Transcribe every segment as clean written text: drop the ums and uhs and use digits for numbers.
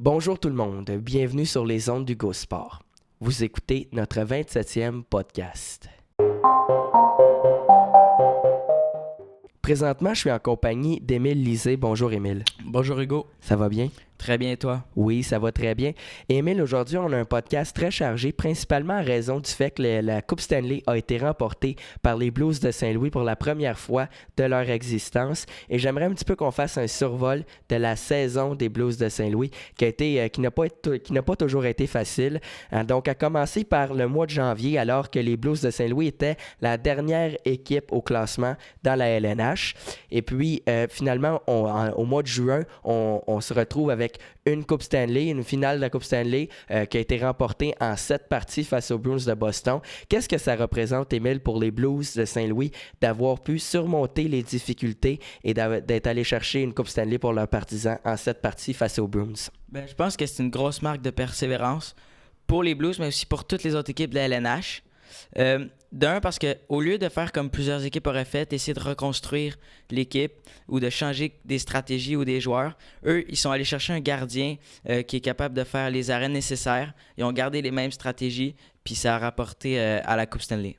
Bonjour tout le monde, bienvenue sur les ondes du Go Sport. Vous écoutez notre 27e podcast. Présentement, je suis en compagnie d'Émile Lisée. Bonjour Émile. Bonjour Hugo. Ça va bien? Très bien, et toi? Oui, ça va très bien. Émile, aujourd'hui, on a un podcast très chargé, principalement en raison du fait que la Coupe Stanley a été remportée par les Blues de Saint-Louis pour la première fois de leur existence. Et j'aimerais un petit peu qu'on fasse un survol de la saison des Blues de Saint-Louis qui n'a pas toujours été facile. Donc, à commencer par le mois de janvier, alors que les Blues de Saint-Louis étaient la dernière équipe au classement dans la LNH. Et puis, finalement, au mois de juin, on se retrouve avec une Coupe Stanley, une finale de la Coupe Stanley qui a été remportée en 7 parties face aux Bruins de Boston. Qu'est-ce que ça représente, Émile, pour les Blues de Saint-Louis d'avoir pu surmonter les difficultés et d'être allé chercher une Coupe Stanley pour leurs partisans en 7 parties face aux Bruins? Je pense que c'est une grosse marque de persévérance pour les Blues, mais aussi pour toutes les autres équipes de la LNH. D'un, parce qu'au lieu de faire comme plusieurs équipes auraient fait, essayer de reconstruire l'équipe ou de changer des stratégies ou des joueurs, eux, ils sont allés chercher un gardien qui est capable de faire les arrêts nécessaires. Ils ont gardé les mêmes stratégies, puis ça a rapporté à la Coupe Stanley.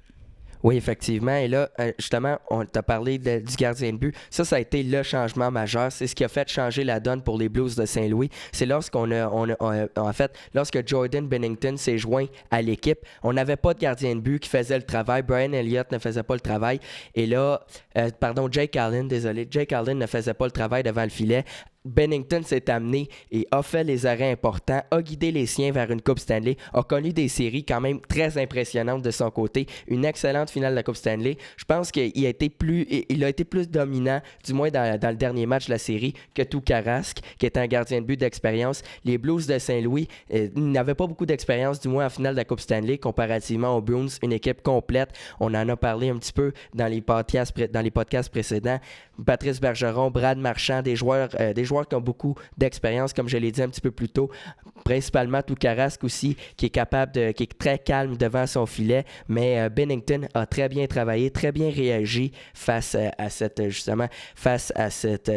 Oui, effectivement. Et là, justement, on t'a parlé du gardien de but. Ça a été le changement majeur. C'est ce qui a fait changer la donne pour les Blues de Saint-Louis. C'est lorsque Jordan Binnington s'est joint à l'équipe, on n'avait pas de gardien de but qui faisait le travail. Brian Elliott ne faisait pas le travail. Et là, Jake Allen ne faisait pas le travail devant le filet. Binnington s'est amené et a fait les arrêts importants, a guidé les siens vers une Coupe Stanley, a connu des séries quand même très impressionnantes de son côté, une excellente finale de la Coupe Stanley. Je pense qu'il a été plus dominant, du moins dans le dernier match de la série, que Carrasque, qui est un gardien de but d'expérience. Les Blues de Saint-Louis n'avaient pas beaucoup d'expérience, du moins en finale de la Coupe Stanley, comparativement aux Bruins, une équipe complète. On en a parlé un petit peu dans les podcasts précédents. Patrice Bergeron, Brad Marchand, des joueurs qui ont beaucoup d'expérience, comme je l'ai dit un petit peu plus tôt, principalement Carrasque aussi, qui est très calme devant son filet, mais Binnington a très bien travaillé, très bien réagi face à cette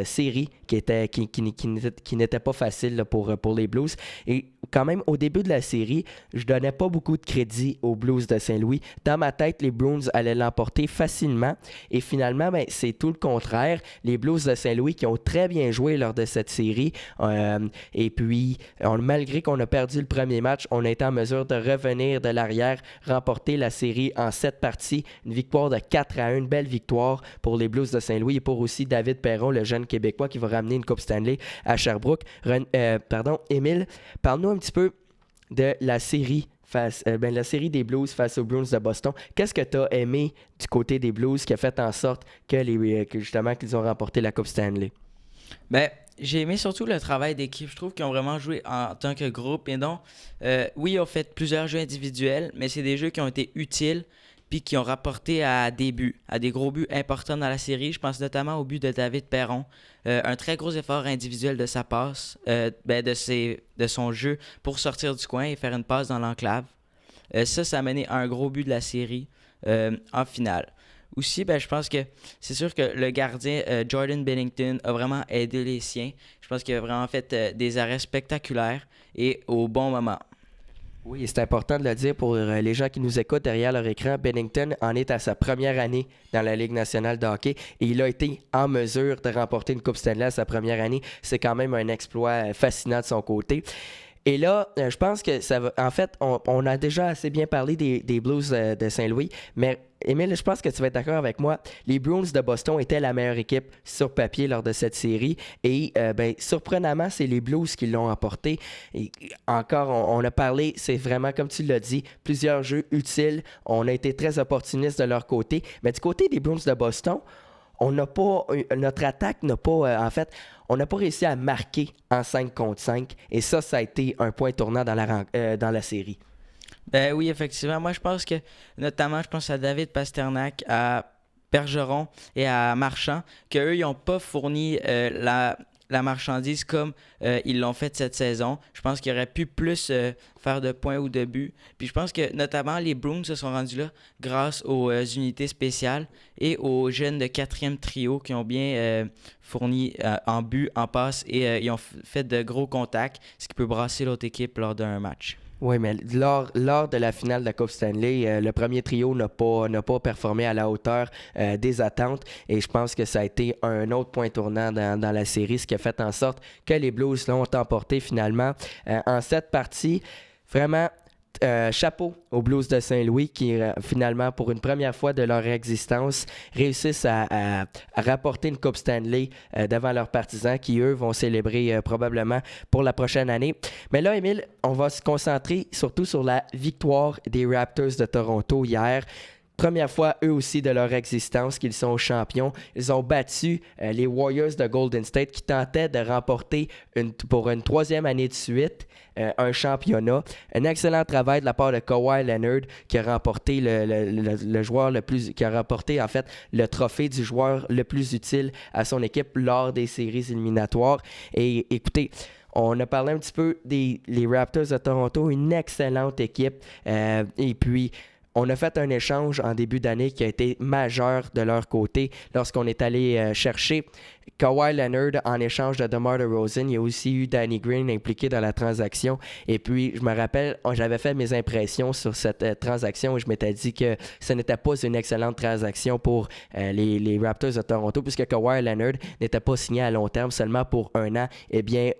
série qui n'était pas facile là, pour les Blues. Et quand même, au début de la série, je donnais pas beaucoup de crédit aux Blues de Saint-Louis. Dans ma tête, les Bruins allaient l'emporter facilement. Et finalement, c'est tout le contraire. Les Blues de Saint-Louis qui ont très bien joué lors de cette série. Et puis, malgré qu'on a perdu le premier match, on a été en mesure de revenir de l'arrière, remporter la série en 7 parties. Une victoire de 4-1, une belle victoire pour les Blues de Saint-Louis et pour aussi David Perron, le jeune Québécois qui va ramener une Coupe Stanley à Sherbrooke. Émile, parle-nous un petit peu de la série la série des Blues face aux Bruins de Boston. Qu'est-ce que tu as aimé du côté des Blues qui a fait en sorte qu'ils ont remporté la Coupe Stanley? J'ai aimé surtout le travail d'équipe. Je trouve qu'ils ont vraiment joué en tant que groupe. Et donc, oui, ils ont fait plusieurs jeux individuels, mais c'est des jeux qui ont été utiles puis qui ont rapporté à des buts, à des gros buts importants dans la série. Je pense notamment au but de David Perron. Un très gros effort individuel de sa passe, de son jeu pour sortir du coin et faire une passe dans l'enclave. Ça a mené à un gros but de la série en finale. Aussi, je pense que c'est sûr que le gardien Jordan Binnington a vraiment aidé les siens. Je pense qu'il a vraiment fait des arrêts spectaculaires et au bon moment. Oui, c'est important de le dire pour les gens qui nous écoutent derrière leur écran. Binnington en est à sa première année dans la Ligue nationale de hockey et il a été en mesure de remporter une Coupe Stanley à sa première année. C'est quand même un exploit fascinant de son côté. Et là, je pense que ça va. En fait, on a déjà assez bien parlé des Blues de Saint-Louis, mais Émile, je pense que tu vas être d'accord avec moi. Les Bruins de Boston étaient la meilleure équipe sur papier lors de cette série. Et surprenamment, c'est les Blues qui l'ont emporté. Et encore, on a parlé, c'est vraiment, comme tu l'as dit, plusieurs jeux utiles. On a été très opportunistes de leur côté. Mais du côté des Bruins de Boston, notre attaque n'a pas, on n'a pas réussi à marquer en 5 contre 5. Et ça a été un point tournant dans la série. Oui, effectivement. Moi, je pense à David Pasternak, à Bergeron et à Marchand, qu'eux, ils n'ont pas fourni la marchandise comme ils l'ont fait cette saison. Je pense qu'ils auraient pu plus faire de points ou de buts. Puis je pense que notamment les Bruins se sont rendus là grâce aux unités spéciales et aux jeunes de 4e trio qui ont bien fourni en but, en passe et ils ont fait de gros contacts, ce qui peut brasser l'autre équipe lors d'un match. Oui, mais lors de la finale de la Coupe Stanley, le premier trio n'a pas performé à la hauteur des attentes et je pense que ça a été un autre point tournant dans la série, ce qui a fait en sorte que les Blues l'ont emporté finalement en 7 parties. Vraiment, chapeau aux Blues de Saint-Louis qui, finalement, pour une première fois de leur existence, réussissent à rapporter une Coupe Stanley devant leurs partisans qui, eux, vont célébrer probablement pour la prochaine année. Mais là, Émile, on va se concentrer surtout sur la victoire des Raptors de Toronto hier. Première fois, eux aussi, de leur existence qu'ils sont champions. Ils ont battu les Warriors de Golden State qui tentaient de remporter pour une 3e année de suite un championnat. Un excellent travail de la part de Kawhi Leonard qui a remporté le joueur le plus... qui a remporté, en fait, le trophée du joueur le plus utile à son équipe lors des séries éliminatoires. Et écoutez... On a parlé un petit peu des Raptors de Toronto, une excellente équipe. Et puis... On a fait un échange en début d'année qui a été majeur de leur côté lorsqu'on est allé chercher Kawhi Leonard en échange de DeMar DeRozan. Il y a aussi eu Danny Green impliqué dans la transaction. Et puis, je me rappelle, j'avais fait mes impressions sur cette transaction et je m'étais dit que ce n'était pas une excellente transaction pour les Raptors de Toronto puisque Kawhi Leonard n'était pas signé à long terme, seulement pour 1 an. Eh bien,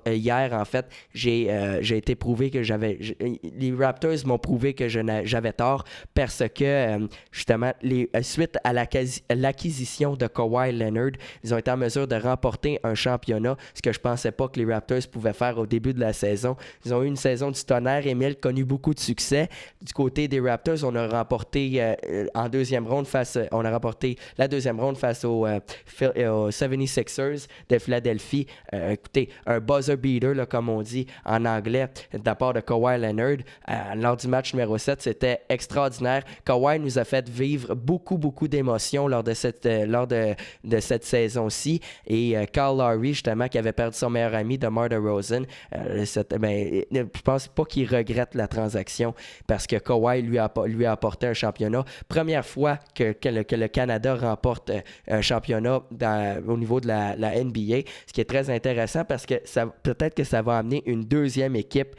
hier, en fait, j'ai été prouvé que les Raptors m'ont prouvé que j'avais tort parce que, justement, suite à l'acquisition de Kawhi Leonard, ils ont été en mesure de remporter un championnat, ce que je pensais pas que les Raptors pouvaient faire au début de la saison. Ils ont eu une saison du tonnerre, Émile, connu beaucoup de succès. Du côté des Raptors, on a remporté en deuxième ronde on a remporté la deuxième ronde face aux 76ers de Philadelphie. Écoutez, un buzzer beater, là, comme on dit en anglais, de la part de Kawhi Leonard. Lors du match numéro 7, c'était extraordinaire. Kawhi nous a fait vivre beaucoup d'émotions lors de cette saison-ci. Et Kyle Lowry, justement, qui avait perdu son meilleur ami, DeMar DeRozan, je pense pas qu'il regrette la transaction parce que Kawhi lui a apporté un championnat. Première fois que le Canada remporte un championnat au niveau de la NBA, ce qui est très intéressant parce que peut-être que ça va amener une deuxième équipe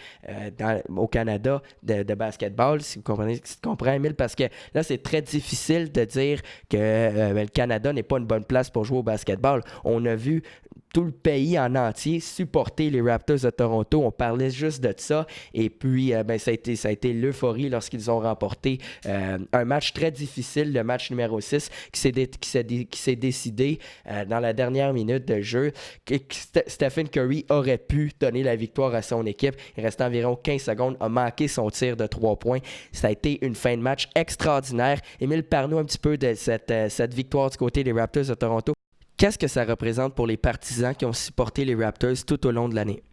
au Canada de basketball, si tu comprends, Emile, parce que là, c'est très difficile de dire que le Canada n'est pas une bonne place pour jouer au basketball. On a vu tout le pays en entier supporter les Raptors de Toronto. On parlait juste de ça. Et puis, ça a été l'euphorie lorsqu'ils ont remporté un match très difficile, le match numéro 6, qui s'est décidé dans la dernière minute de jeu. Stephen Curry aurait pu donner la victoire à son équipe. Il restait environ 15 secondes, a manqué son tir de 3 points. Ça a été une fin de match extraordinaire. Émile, parle-nous un petit peu de cette victoire du côté des Raptors de Toronto. Qu'est-ce que ça représente pour les partisans qui ont supporté les Raptors tout au long de l'année?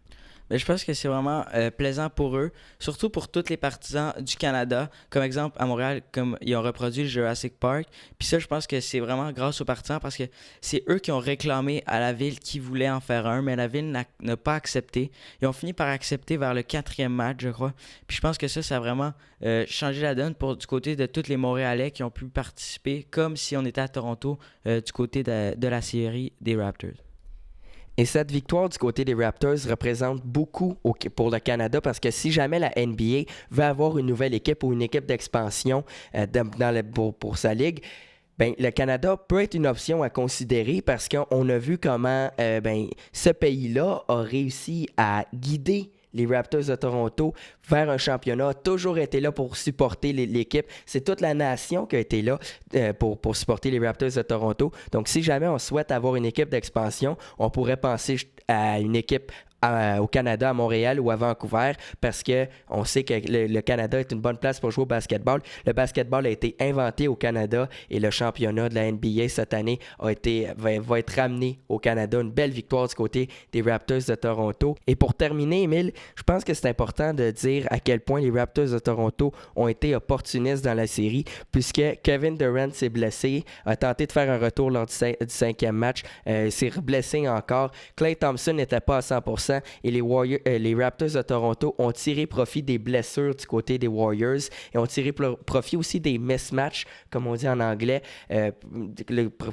Mais je pense que c'est vraiment plaisant pour eux, surtout pour tous les partisans du Canada. Comme exemple, à Montréal, comme ils ont reproduit le Jurassic Park. Puis ça, je pense que c'est vraiment grâce aux partisans parce que c'est eux qui ont réclamé à la ville qu'ils voulaient en faire un, mais la ville n'a pas accepté. Ils ont fini par accepter vers le 4e match, je crois. Puis je pense que ça a vraiment changé la donne du côté de tous les Montréalais qui ont pu participer, comme si on était à Toronto, du côté de la série des Raptors. Et cette victoire du côté des Raptors représente beaucoup pour le Canada parce que si jamais la NBA veut avoir une nouvelle équipe ou une équipe d'expansion pour sa ligue, le Canada peut être une option à considérer parce qu'on a vu comment ce pays-là a réussi à guider les Raptors de Toronto vers un championnat, a toujours été là pour supporter l'équipe. C'est toute la nation qui a été là pour supporter les Raptors de Toronto. Donc, si jamais on souhaite avoir une équipe d'expansion, on pourrait penser à une équipe au Canada, à Montréal ou à Vancouver, parce qu'on sait que le Canada est une bonne place pour jouer au basketball. Le basketball a été inventé au Canada et le championnat de la NBA cette année va être ramené au Canada. Une belle victoire du côté des Raptors de Toronto. Et pour terminer, Émile, je pense que c'est important de dire à quel point les Raptors de Toronto ont été opportunistes dans la série, puisque Kevin Durant s'est blessé, a tenté de faire un retour lors du 5e match, s'est blessé encore. Klay Thompson n'était pas à 100%. Et les Raptors de Toronto ont tiré profit des blessures du côté des Warriors et ont tiré profit aussi des mismatchs, comme on dit en anglais.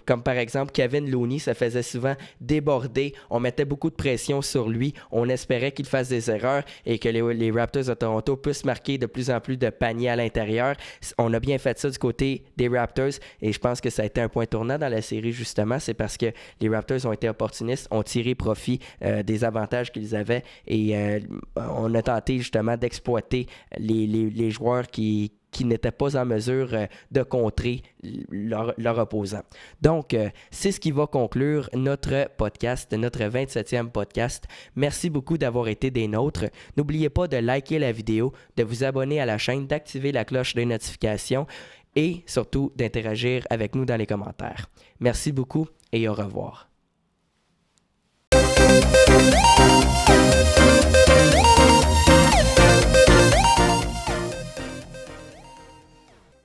Comme par exemple, Kevin Looney se faisait souvent déborder. On mettait beaucoup de pression sur lui. On espérait qu'il fasse des erreurs et que les Raptors de Toronto puissent marquer de plus en plus de paniers à l'intérieur. On a bien fait ça du côté des Raptors et je pense que ça a été un point tournant dans la série, justement. C'est parce que les Raptors ont été opportunistes, ont tiré profit des avantages qu'ils avaient et on a tenté justement d'exploiter les joueurs qui n'étaient pas en mesure de contrer leur opposant. Donc, c'est ce qui va conclure notre podcast, notre 27e podcast. Merci beaucoup d'avoir été des nôtres. N'oubliez pas de liker la vidéo, de vous abonner à la chaîne, d'activer la cloche des notifications et surtout d'interagir avec nous dans les commentaires. Merci beaucoup et au revoir.